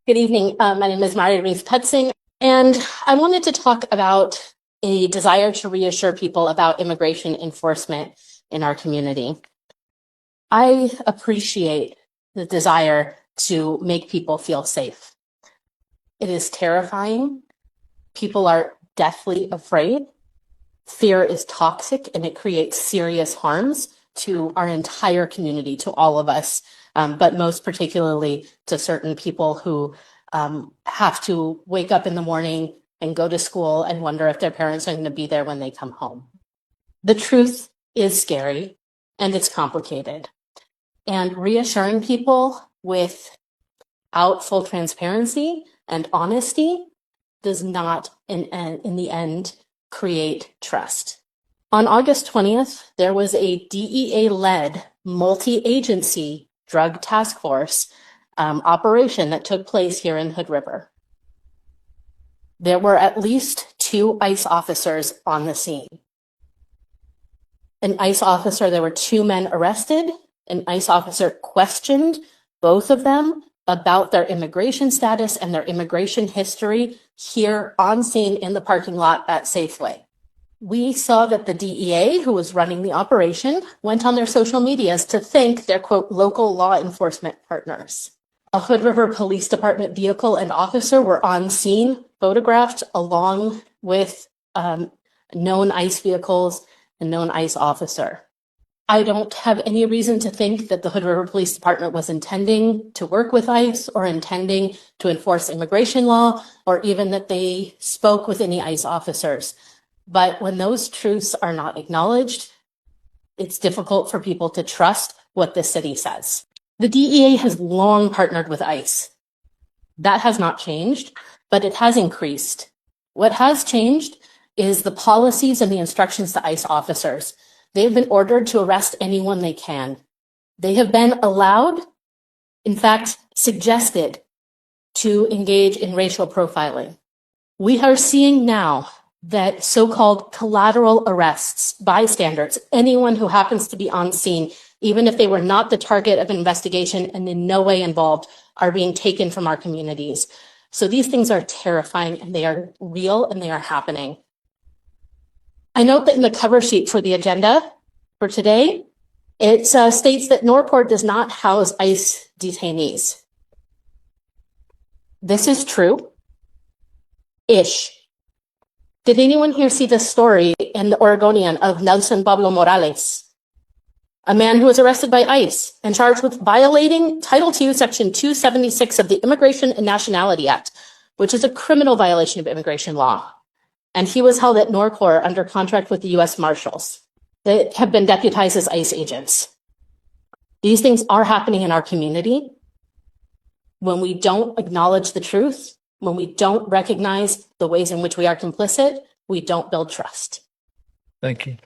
Good evening. My name is Mari Ruth Petzing, and I wanted to talk about a desire to reassure people about immigration enforcement in our community. I appreciate the desire to make people feel safe. It is terrifying. People are deathly afraid. Fear is toxic and it creates serious harms to our entire community, to all of us, but most particularly to certain people who have to wake up in the morning and go to school and wonder if their parents are going to be there when they come home. The truth is scary and it's complicated. And reassuring people without full transparency and honesty does not, in the end, create trust. On August 20th, there was a DEA-led multi-agency drug task force operation that took place here in Hood River. There were at least 2 ICE officers on the scene. There were 2 men arrested. An ICE officer questioned both of them about their immigration status and their immigration history here on scene in the parking lot at Safeway. We saw that the DEA, who was running the operation, went on their social medias to thank their, quote, local law enforcement partners. A Hood River Police Department vehicle and officer were on scene, photographed along with known ICE vehicles and known ICE officer. I don't have any reason to think that the Hood River Police Department was intending to work with ICE or intending to enforce immigration law, or even that they spoke with any ICE officers. But when those truths are not acknowledged, it's difficult for people to trust what the city says. The DEA has long partnered with ICE. That has not changed, but it has increased. What has changed is the policies and the instructions to ICE officers. They've been ordered to arrest anyone they can. They have been allowed, in fact, suggested to engage in racial profiling. We are seeing now that so-called collateral arrests, bystanders, anyone who happens to be on scene, even if they were not the target of investigation and in no way involved, are being taken from our communities. So these things are terrifying and they are real and they are happening. I note that in the cover sheet for the agenda for today, it states that Norport does not house ICE detainees. This is true-ish. Did anyone here see the story in the Oregonian of Nelson Pablo Morales, a man who was arrested by ICE and charged with violating Title II, Section 276 of the Immigration and Nationality Act, which is a criminal violation of immigration law? And he was held at Norcor under contract with the U.S. Marshals that have been deputized as ICE agents. These things are happening in our community. When we don't acknowledge the truth, when we don't recognize the ways in which we are complicit, we don't build trust. Thank you.